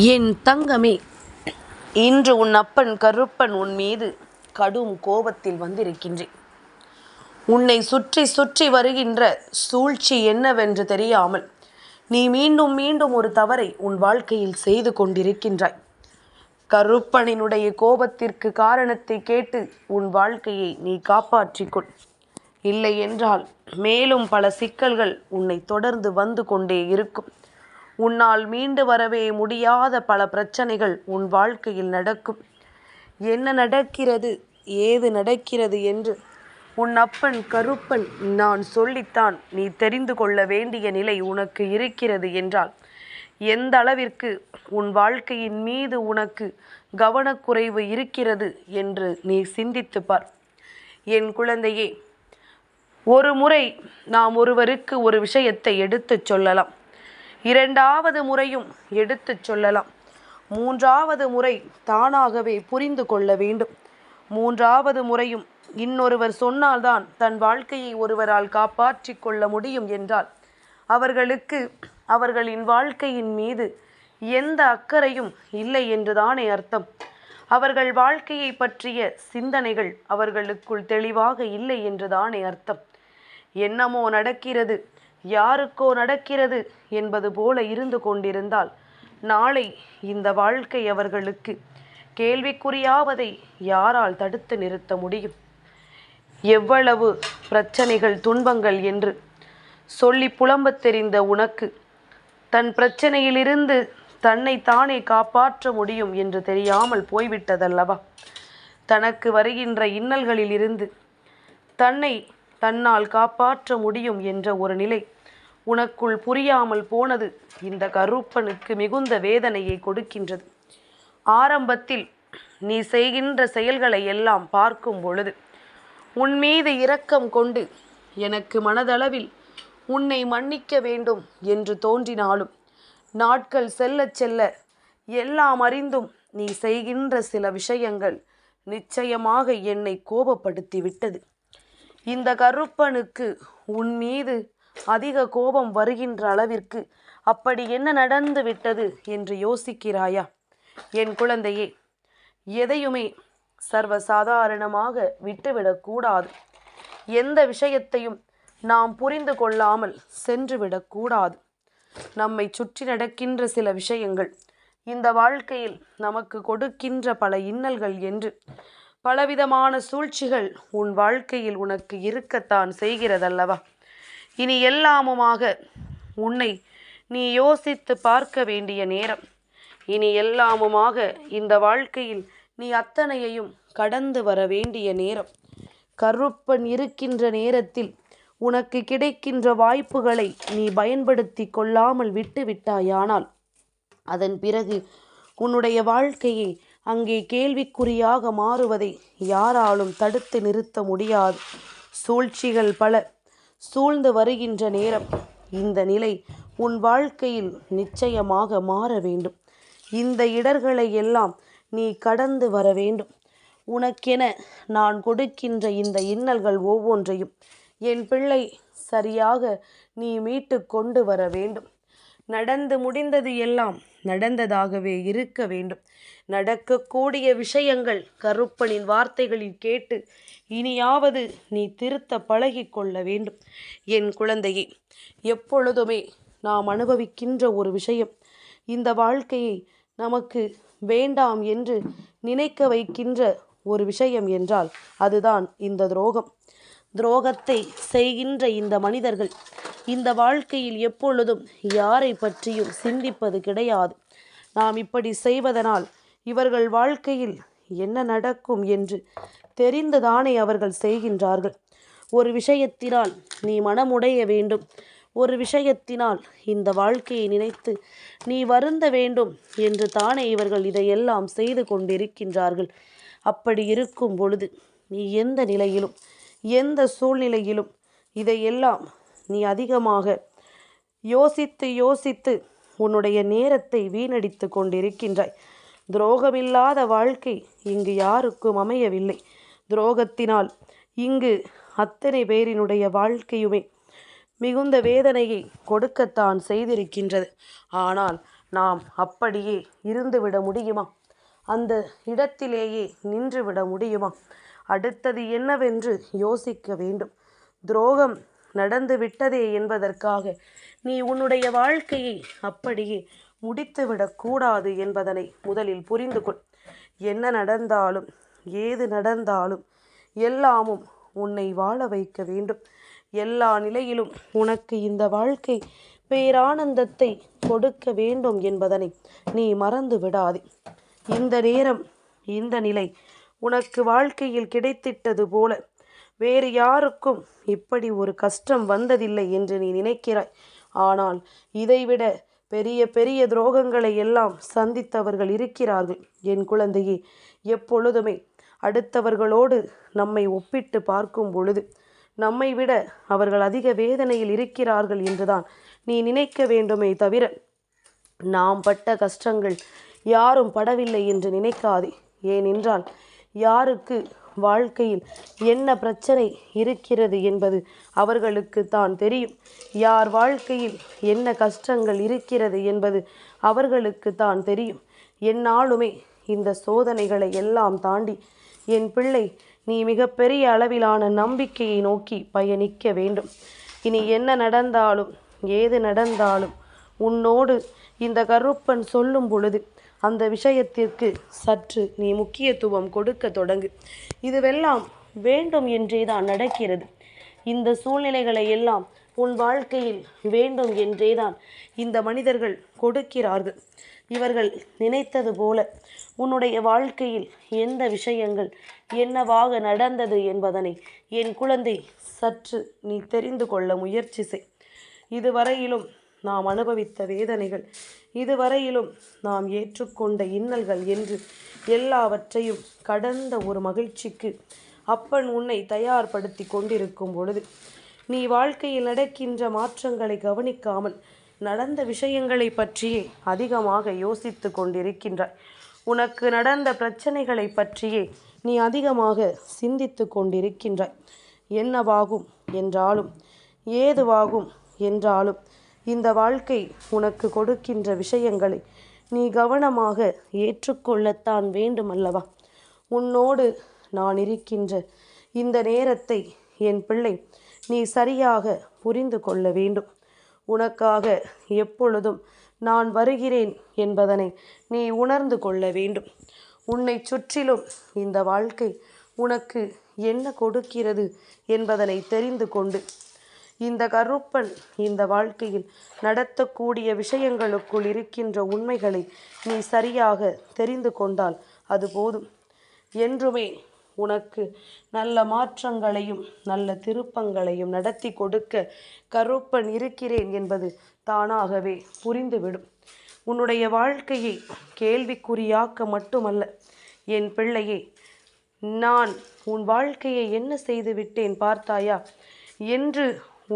என் தங்கமே, இன்று உன் அப்பன் கருப்பன் உன் மீது கடும் கோபத்தில் வந்திருக்கின்றேன். உன்னை சுற்றி சுற்றி வருகின்ற சூழ்ச்சி என்னவென்று தெரியாமல் நீ மீண்டும் மீண்டும் ஒரு தவறை உன் வாழ்க்கையில் செய்து கொண்டிருக்கின்றாய். கருப்பனினுடைய கோபத்திற்கு காரணத்தை கேட்டு உன் வாழ்க்கையை நீ காப்பாற்றிக்கொள். இல்லை என்றால் மேலும் பல சிக்கல்கள் உன்னை தொடர்ந்து வந்து கொண்டே இருக்கும். உன்னால் மீண்டு வரவே முடியாத பல பிரச்சனைகள் உன் வாழ்க்கையில் நடக்கும். என்ன நடக்கிறது, ஏது நடக்கிறது என்று உன் அப்பன் கருப்பன் நான் சொல்லித்தான் நீ தெரிந்து கொள்ள வேண்டிய நிலை உனக்கு இருக்கிறது என்றால் எந்த அளவிற்கு உன் வாழ்க்கையின் மீது உனக்கு கவனக்குறைவு இருக்கிறது என்று நீ சிந்தித்து பார். என் குழந்தையே, ஒரு முறை நாம் ஒருவருக்கு ஒரு விஷயத்தை எடுத்துச் சொல்லலாம், இரண்டாவது முறையும் எடுத்துச் சொல்லலாம், மூன்றாவது முறை தானாகவே புரிந்து கொள்ள வேண்டும். மூன்றாவது முறையும் இன்னொருவர் சொன்னால்தான் தன் வாழ்க்கையை ஒருவரால் காப்பாற்றி கொள்ள முடியும் என்றால் அவர்களுக்கு அவர்களின் வாழ்க்கையின் மீது எந்த அக்கறையும் இல்லை என்றுதானே அர்த்தம். அவர்கள் வாழ்க்கையை பற்றிய சிந்தனைகள் அவர்களுக்குள் தெளிவாக இல்லை என்றுதானே அர்த்தம். என்னமோ நடக்கிறது, யாருக்கோ நடக்கிறது என்பது போல இருந்து கொண்டிருந்தால் நாளை இந்த வாழ்க்கை அவர்களுக்கு கேள்விக்குறியாவதை யாரால் தடுத்து நிறுத்த முடியும்? எவ்வளவு பிரச்சனைகள், துன்பங்கள் என்று சொல்லி புலம்பத் தெரிந்த உனக்கு தன் பிரச்சனையிலிருந்து தன்னை தானே காப்பாற்ற முடியும் என்று தெரியாமல் போய்விட்டதல்லவா? தனக்கு வருகின்ற இன்னல்களிலிருந்து தன்னை தன்னால் காப்பாற்ற முடியும் என்ற ஒரு நிலை உனக்குள் புரியாமல் போனது இந்த கருப்பனுக்கு மிகுந்த வேதனையை கொடுக்கின்றது. ஆரம்பத்தில் நீ செய்கின்ற செயல்களை எல்லாம் பார்க்கும் பொழுது உன் மீது இரக்கம் கொண்டு எனக்கு மனதளவில் உன்னை மன்னிக்க வேண்டும் என்று தோன்றினாலும் நாட்கள் செல்ல செல்ல எல்லாம் அறிந்தும் நீ செய்கின்ற சில விஷயங்கள் நிச்சயமாக என்னை கோபப்படுத்தி விட்டது. இந்த கருப்பனுக்கு உன் மீது அதிக கோபம் வருகின்ற அளவிற்கு அப்படி என்ன நடந்து விட்டது என்று யோசிக்கிறாயா? என் குழந்தையே, எதையுமே சர்வசாதாரணமாக விட்டுவிடக்கூடாது. எந்த விஷயத்தையும் நாம் புரிந்து கொள்ளாமல் சென்றுவிடக்கூடாது. நம்மை சுற்றி நடக்கின்ற சில விஷயங்கள் இந்த வாழ்க்கையில் நமக்கு கொடுக்கின்ற பல இன்னல்கள் என்று பலவிதமான சூழ்ச்சிகள் உன் வாழ்க்கையில் உனக்கு இருக்கத்தான் செய்கிறதல்லவா? இனி எல்லாமுமாக உன்னை நீ யோசித்து பார்க்க வேண்டிய நேரம். இனி எல்லாமுமாக இந்த வாழ்க்கையில் நீ அத்தனையையும் கடந்து வர வேண்டிய நேரம். கருப்பன் இருக்கின்ற நேரத்தில் உனக்கு கிடைக்கின்ற வாய்ப்புகளை நீ பயன்படுத்தி கொள்ளாமல் விட்டு விட்டாயானால் அதன் பிறகு உன்னுடைய வாழ்க்கையை அங்கே கேள்விக்குறியாக மாறுவதை யாராலும் தடுத்து நிறுத்த முடியாது. சூழ்ச்சிகள் பல சூழ்ந்து வருகின்ற நேரம். இந்த நிலை உன் வாழ்க்கையில் நிச்சயமாக மாற வேண்டும். இந்த இடர்களை எல்லாம் நீ கடந்து வர வேண்டும். உனக்கென நான் கொடுக்கின்ற இந்த இன்னல்கள் ஒவ்வொன்றையும் என் பிள்ளை சரியாக நீ மீட்டு கொண்டு வர வேண்டும். நடந்து முடிந்தது எல்லாம் நடந்ததாகவே இருக்க வேண்டும். நடக்கக்கூடிய விஷயங்கள் கருப்பனின் வார்த்தைகளில் கேட்டு இனியாவது நீ திருத்த பழகி கொள்ள வேண்டும். என் குழந்தையே, எப்பொழுதுமே நாம் அனுபவிக்கின்ற ஒரு விஷயம், இந்த வாழ்க்கையை நமக்கு வேண்டாம் என்று நினைக்க வைக்கின்ற ஒரு விஷயம் என்றால் அதுதான் இந்த துரோகம். துரோகத்தை செய்கின்ற இந்த மனிதர்கள் இந்த வாழ்க்கையில் எப்பொழுதும் யாரை பற்றியும் சிந்திப்பது கிடையாது. நாம் இப்படி செய்வதனால் இவர்கள் வாழ்க்கையில் என்ன நடக்கும் என்று தெரிந்துதானே அவர்கள் செய்கின்றார்கள். ஒரு விஷயத்தினால் நீ மனமுடைய வேண்டும், ஒரு விஷயத்தினால் இந்த வாழ்க்கையை நினைத்து நீ வருந்த வேண்டும் என்று தானே இவர்கள் இதையெல்லாம் செய்து கொண்டிருக்கின்றார்கள். அப்படி இருக்கும் பொழுது நீ எந்த நிலையிலும் எந்த சூழ்நிலையிலும் இதையெல்லாம் நீ அதிகமாக யோசித்து யோசித்து உன்னுடைய நேரத்தை வீணடித்து கொண்டிருக்கின்றாய். துரோகமில்லாத வாழ்க்கை இங்கு யாருக்கும் அமையவில்லை. துரோகத்தினால் இங்கு அத்தனை பேரினுடைய வாழ்க்கையுமே மிகுந்த வேதனையை கொடுக்கத்தான் செய்திருக்கின்றது. ஆனால் நாம் அப்படியே இருந்துவிட முடியுமா? அந்த இடத்திலேயே நின்றுவிட முடியுமா? அடுத்தது என்னவென்று யோசிக்க வேண்டும். துரோகம் நடந்து விட்டதே என்பதற்காக நீ உன்னுடைய வாழ்க்கையை அப்படியே முடித்துவிடக்கூடாது என்பதனை முதலில் புரிந்து கொள். என்ன நடந்தாலும் ஏது நடந்தாலும் எல்லாமும் உன்னை வாழ வைக்க வேண்டும். எல்லா நிலையிலும் உனக்கு இந்த வாழ்க்கை பேரானந்தத்தை கொடுக்க வேண்டும் என்பதனை நீ மறந்து விடாதே. இந்த நேரம் இந்த நிலை உனக்கு வாழ்க்கையில் கிடைத்திட்டது போல வேறு யாருக்கும் இப்படி ஒரு கஷ்டம் வந்ததில்லை என்று நீ நினைக்கிறாய். ஆனால் இதைவிட பெரிய பெரிய துரோகங்களை எல்லாம் சந்தித்தவர்கள் இருக்கிறார்கள். என் குழந்தையே, எப்பொழுதுமே அடுத்தவர்களோடு நம்மை ஒப்பிட்டு பார்க்கும் பொழுது நம்மை விட அவர்கள் அதிக வேதனையில் இருக்கிறார்கள் என்றுதான் நீ நினைக்க வேண்டுமே தவிர நாம் பட்ட கஷ்டங்கள் யாரும் படவில்லை என்று நினைக்காதே. ஏனென்றால் யாருக்கு வாழ்க்கையில் என்ன பிரச்சனை இருக்கிறது என்பது அவர்களுக்கு தான் தெரியும். யார் வாழ்க்கையில் என்ன கஷ்டங்கள் இருக்கிறது என்பது அவர்களுக்கு தான் தெரியும். என்னாலுமே இந்த சோதனைகளை எல்லாம் தாண்டி என் பிள்ளை, நீ மிகப்பெரிய அளவிலான நம்பிக்கையை நோக்கி பயணிக்க வேண்டும். இனி என்ன நடந்தாலும் ஏது நடந்தாலும் உன்னோடு இந்த கருப்பன் சொல்லும் பொழுது அந்த விஷயத்திற்கு சற்று நீ முக்கியத்துவம் கொடுக்க தொடங்கு. இதுவெல்லாம் வேண்டும் என்றே தான் நடக்கிறது. இந்த சூழ்நிலைகளை எல்லாம் உன் வாழ்க்கையில் வேண்டும் என்றேதான் இந்த மனிதர்கள் கொடுக்கிறார்கள். இவர்கள் நினைத்தது போல உன்னுடைய வாழ்க்கையில் எந்த விஷயங்கள் என்னவாக நடந்தது என்பதனை என் குழந்தை சற்று நீ தெரிந்து கொள்ள முயற்சி செய். இதுவரையிலும் நாம் அனுபவித்த வேதனைகள், இதுவரையிலும் நாம் ஏற்றுக்கொண்ட இன்னல்கள் என்று எல்லாவற்றையும் கடந்த ஒரு மகிழ்ச்சிக்கு அப்பன் உன்னை தயார்படுத்தி கொண்டிருக்கும் பொழுது நீ வாழ்க்கையில் நடக்கின்ற மாற்றங்களை கவனிக்காமல் நடந்த விஷயங்களை பற்றியே அதிகமாக யோசித்து கொண்டிருக்கின்றாய். உனக்கு நடந்த பிரச்சனைகளை பற்றியே நீ அதிகமாக சிந்தித்து கொண்டிருக்கின்றாய். என்னவாகும் என்றாலும் ஏதுவாகும் என்றாலும் இந்த வாழ்க்கை உனக்கு கொடுக்கின்ற விஷயங்களை நீ கவனமாக ஏற்றுக்கொள்ளத்தான் வேண்டுமல்லவா? உன்னோடு நான் இருக்கின்ற இந்த நேரத்தை என் பிள்ளை நீ சரியாக புரிந்து கொள்ள வேண்டும். உனக்காக எப்பொழுதும் நான் வருகிறேன் என்பதனை நீ உணர்ந்து கொள்ள வேண்டும். உன்னை சுற்றிலும் இந்த வாழ்க்கை உனக்கு என்ன கொடுக்கிறது என்பதனை தெரிந்து கொண்டு இந்த கருப்பன் இந்த வாழ்க்கையில் நடத்தக்கூடிய விஷயங்களுக்குள் இருக்கின்ற உண்மைகளை நீ சரியாக தெரிந்து கொண்டால் அது போதும். என்றுமே உனக்கு நல்ல மாற்றங்களையும் நல்ல திருப்பங்களையும் நடத்தி கொடுக்க கருப்பன் இருக்கிறேன் என்பது தானாகவே புரிந்துவிடும். உன்னுடைய வாழ்க்கையை கேள்விக்குறியாக்க மட்டுமல்ல என் பிள்ளையே, நான் உன் வாழ்க்கையை என்ன செய்து விட்டேன் பார்த்தாயா என்று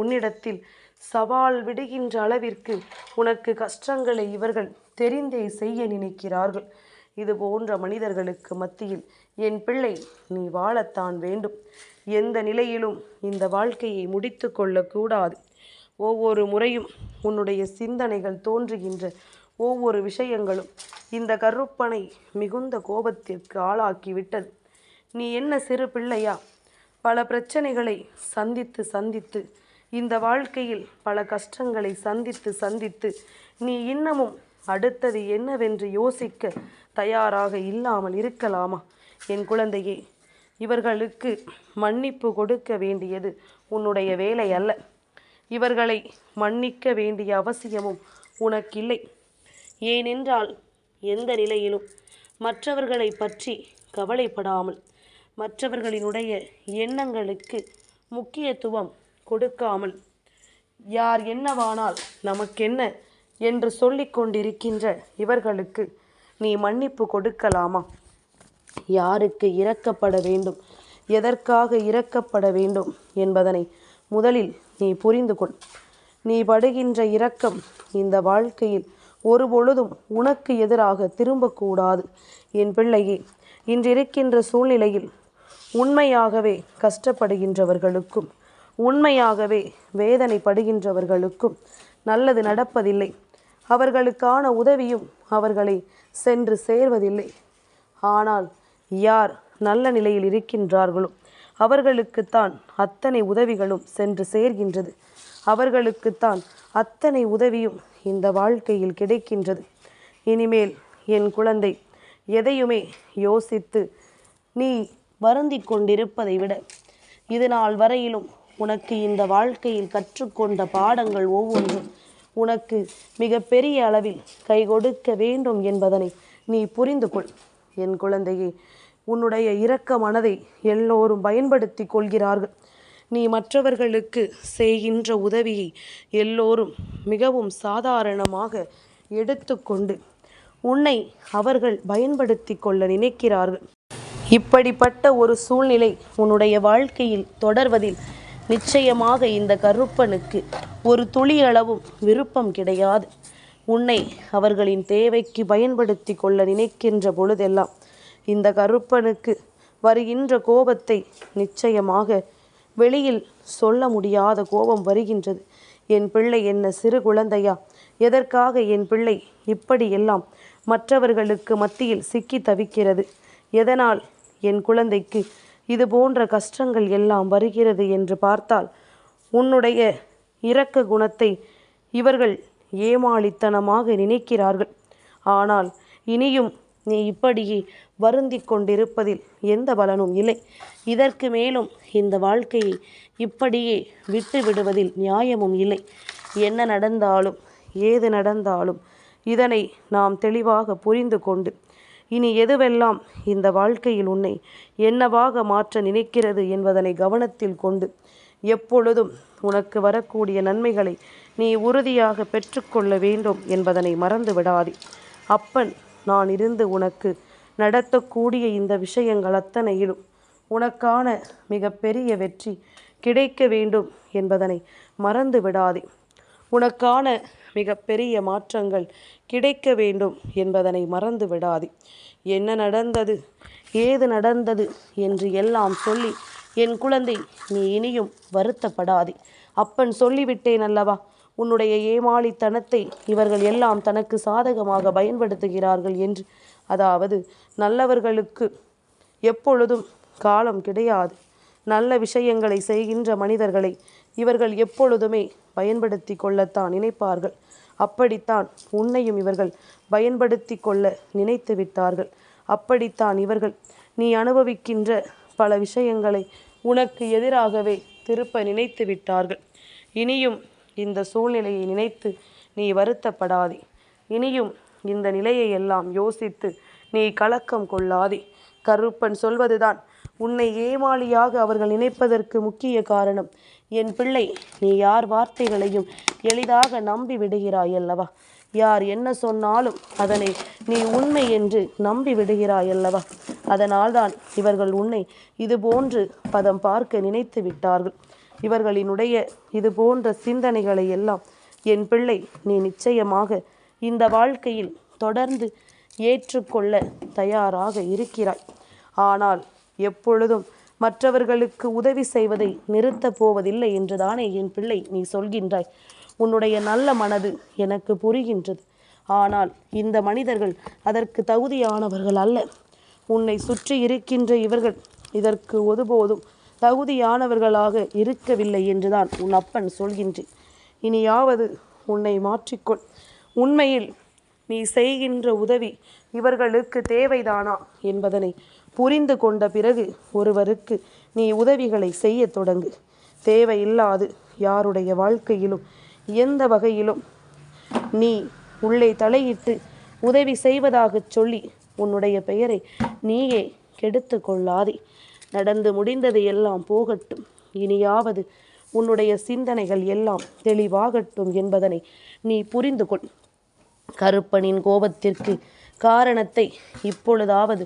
உன்னிடத்தில் சவால் விடுகின்ற அளவிற்கு உனக்கு கஷ்டங்களை இவர்கள் தெரிந்தே செய்ய நினைக்கிறார்கள். இது போன்ற மனிதர்களுக்கு மத்தியில் என் பிள்ளை நீ வாழத்தான் வேண்டும். எந்த நிலையிலும் இந்த வாழ்க்கையை முடித்து கொள்ளக்கூடாது. ஒவ்வொரு முறையும் உன்னுடைய சிந்தனைகள் தோன்றுகின்ற ஒவ்வொரு விஷயங்களும் இந்த கருப்பனை மிகுந்த கோபத்திற்கு ஆளாக்கிவிட்டது. நீ என்ன சிறு பிள்ளையா? பல பிரச்சனைகளை சந்தித்து சந்தித்து இந்த வாழ்க்கையில் பல கஷ்டங்களை சந்தித்து சந்தித்து நீ இன்னமும் அடுத்தது என்னவென்று யோசிக்க தயாராக இல்லாமல் இருக்கலாமா? என் குழந்தையே, இவர்களுக்கு மன்னிப்பு கொடுக்க வேண்டியது உன்னுடைய வேலை அல்ல. இவர்களை மன்னிக்க வேண்டிய அவசியமும் உனக்கில்லை. ஏனென்றால் எந்த நிலையிலும் மற்றவர்களை பற்றி கவலைப்படாமல் மற்றவர்களினுடைய எண்ணங்களுக்கு முக்கியத்துவம் கொடுக்காமல் யார் என்னவானால் நமக்கென்ன என்று சொல்லிக் கொண்டிருக்கின்ற இவர்களுக்கு நீ மன்னிப்பு கொடுக்கலாமா? யாருக்கு இரக்கப்பட வேண்டும், எதற்காக இரக்கப்பட வேண்டும் என்பதனை முதலில் நீ புரிந்து கொள். நீ படுகின்ற இரக்கம் இந்த வாழ்க்கையில் ஒருபொழுதும் உனக்கு எதிராக திரும்பக்கூடாது. என் பிள்ளையே, இன்றிருக்கின்ற சூழ்நிலையில் உண்மையாகவே கஷ்டப்படுகின்றவர்களுக்கும் உண்மையாகவே வேதனைப்படுகின்றவர்களுக்கும் நல்லது நடப்பதில்லை. அவர்களுக்கான உதவியும் அவர்களை சென்று சேர்வதில்லை. ஆனால் யார் நல்ல நிலையில் இருக்கின்றார்களோ அவர்களுக்குத்தான் அத்தனை உதவிகளும் சென்று சேர்கின்றது. அவர்களுக்குத்தான் அத்தனை உதவியும் இந்த வாழ்க்கையில் கிடைக்கின்றது. இனிமேல் என் குழந்தை, எதையுமே யோசித்து நீ வருந்தி கொண்டிருப்பதை விட, இது நாள் வரையிலும் உனக்கு இந்த வாழ்க்கையில் கற்றுக்கொண்ட பாடங்கள் ஒவ்வொன்றும் உனக்கு மிக பெரிய அளவில் கை கொடுக்க வேண்டும் என்பதனை நீ புரிந்து கொள். என் குழந்தையே, உன்னுடைய இரக்க மனதை எல்லோரும் பயன்படுத்தி கொள்கிறார்கள். நீ மற்றவர்களுக்கு செய்கின்ற உதவியை எல்லோரும் மிகவும் சாதாரணமாக எடுத்துக்கொண்டு உன்னை அவர்கள் பயன்படுத்தி கொள்ள நினைக்கிறார்கள். இப்படிப்பட்ட ஒரு சூழ்நிலை உன்னுடைய வாழ்க்கையில் தொடர்வதில் நிச்சயமாக இந்த கருப்பனுக்கு ஒரு துளியளவும் விருப்பம் கிடையாது. உன்னை அவர்களின் தேவைக்கு பயன்படுத்தி கொள்ள நினைக்கின்ற பொழுதெல்லாம் இந்த கருப்பனுக்கு வருகின்ற கோபத்தை நிச்சயமாக வெளியில் சொல்ல முடியாத கோபம் வருகின்றது. என் பிள்ளை என்ன சிறு குழந்தையா? எதற்காக என் பிள்ளை இப்படியெல்லாம் மற்றவர்களுக்கு மத்தியில் சிக்கி தவிக்கிறது? எதனால் என் குழந்தைக்கு இது போன்ற கஷ்டங்கள் எல்லாம் வருகிறது என்று பார்த்தால், உன்னுடைய இரக்க குணத்தை இவர்கள் ஏமாளித்தனமாக நினைக்கிறார்கள். ஆனால் இனியும் நீ இப்படியே வருந்தி கொண்டிருப்பதில் எந்த பலனும் இல்லை. இதற்கு மேலும் இந்த வாழ்க்கையை இப்படியே விட்டு விடுவதில் நியாயமும் இல்லை. என்ன நடந்தாலும் ஏது நடந்தாலும் இதனை நாம் தெளிவாக புரிந்து கொண்டு, இனி எதுவெல்லாம் இந்த வாழ்க்கையில் உன்னை என்னவாக மாற்ற நினைக்கிறது என்பதனை கவனத்தில் கொண்டு, எப்பொழுதும் உனக்கு வரக்கூடிய நன்மைகளை நீ உறுதியாக பெற்றுக்கொள்ள வேண்டும் என்பதனை மறந்து விடாதே. அப்பன் நான் இருந்து உனக்கு நடத்தக்கூடிய இந்த விஷயங்கள் அத்தனையிலும் உனக்கான மிக பெரிய வெற்றி கிடைக்க வேண்டும் என்பதனை மறந்து விடாதே. உனக்கான மிக பெரிய மாற்றங்கள் கிடைக்க வேண்டும் என்பதனை மறந்து விடாதே. என்ன நடந்தது, ஏது நடந்தது என்று எல்லாம் சொல்லி என் குழந்தை நீ இனியும் வருத்தப்படாதே. அப்பன் சொல்லிவிட்டேன் அல்லவா, உன்னுடைய ஏமாளித்தனத்தை இவர்கள் எல்லாம் தனக்கு சாதகமாக பயன்படுத்துகிறார்கள் என்று. அதாவது நல்லவர்களுக்கு எப்பொழுதும் காலம் கிடையாது. நல்ல விஷயங்களை செய்கின்ற மனிதர்களை இவர்கள் எப்பொழுதுமே பயன்படுத்தி கொள்ளத்தான் நினைப்பார்கள். அப்படித்தான் உன்னையும் இவர்கள் பயன்படுத்தி கொள்ள நினைத்து விட்டார்கள். அப்படித்தான் இவர்கள் நீ அனுபவிக்கின்ற பல விஷயங்களை உனக்கு எதிராகவே திருப்ப நினைத்து விட்டார்கள். இனியும் இந்த சூழ்நிலையை நினைத்து நீ வருத்தப்படாதே. இனியும் இந்த நிலையை எல்லாம் யோசித்து நீ கலக்கம் கொள்ளாதே. கருப்பன் சொல்வதுதான் உன்னை ஏமாளியாக அவர்கள் நினைப்பதற்கு முக்கிய காரணம். என் பிள்ளை, நீ யார் வார்த்தைகளையும் எளிதாக நம்பி விடுகிறாய் அல்லவா? யார் என்ன சொன்னாலும் அதனை நீ உண்மை என்று நம்பி விடுகிறாய் அல்லவா? அதனால்தான் இவர்கள் உன்னை இது போன்று பதம் பார்க்க நினைத்து விட்டார்கள். இவர்களினுடைய இது போன்ற சிந்தனைகளை எல்லாம் என் பிள்ளை நீ நிச்சயமாக இந்த வாழ்க்கையில் தொடர்ந்து ஏற்றுக்கொள்ள தயாராக இருக்கிறாய். ஆனால் எப்பொழுதும் மற்றவர்களுக்கு உதவி செய்வதை நிறுத்தப் போவதில்லை என்றுதானே என் பிள்ளை நீ சொல்கின்றாய். உன்னுடைய நல்ல மனது எனக்கு புரிகின்றது. ஆனால் இந்த மனிதர்கள் அதற்கு தகுதியானவர்கள் அல்ல. உன்னை சுற்றி இருக்கின்ற இவர்கள் இதற்கு ஒருபோதும் தகுதியானவர்களாக இருக்கவில்லை என்றுதான் உன் அப்பன் சொல்கின்றேன். இனியாவது உன்னை மாற்றிக்கொள். உண்மையில் நீ செய்கின்ற உதவி இவர்களுக்கு தேவைதானா என்பதனை புரிந்து கொண்ட பிறகு ஒருவருக்கு நீ உதவிகளை செய்ய தொடங்கு. தேவையில்லாது யாருடைய வாழ்க்கையிலும் எந்த வகையிலும் நீ உள்ளே தலையிட்டு உதவி செய்வதாகச் சொல்லி உன்னுடைய பெயரை நீயே கெடுத்து கொள்ளாதே. நடந்து முடிந்தது எல்லாம் போகட்டும். இனியாவது உன்னுடைய சிந்தனைகள் எல்லாம் தெளிவாகட்டும் என்பதனை நீ புரிந்து கொள். கருப்பனின் கோபத்திற்கு காரணத்தை இப்பொழுதாவது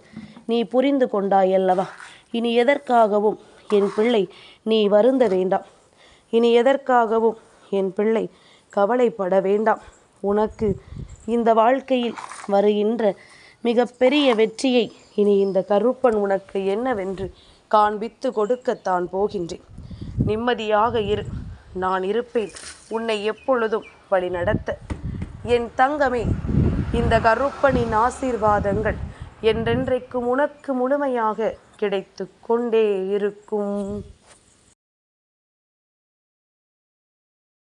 நீ புரிந்து கொண்டாயல்லவா? இனி எதற்காகவும் என் பிள்ளை நீ வருந்த வேண்டாம். இனி எதற்காகவும் என் பிள்ளை கவலைப்பட வேண்டாம். உனக்கு இந்த வாழ்க்கையில் வருகின்ற மிக பெரிய வெற்றியை இனி இந்த கருப்பன் உனக்கு என்னவென்று காண்பித்து கொடுக்கத்தான் போகின்றேன். நிம்மதியாக இரு. நான் இருப்பேன் உன்னை எப்பொழுதும் வழி நடத்த. என் தங்கமே, இந்த கருப்பனின் ஆசீர்வாதங்கள் என்றென்றைக்கும் உனக்கு முழுமையாக கிடைத்து கொண்டே இருக்கும்.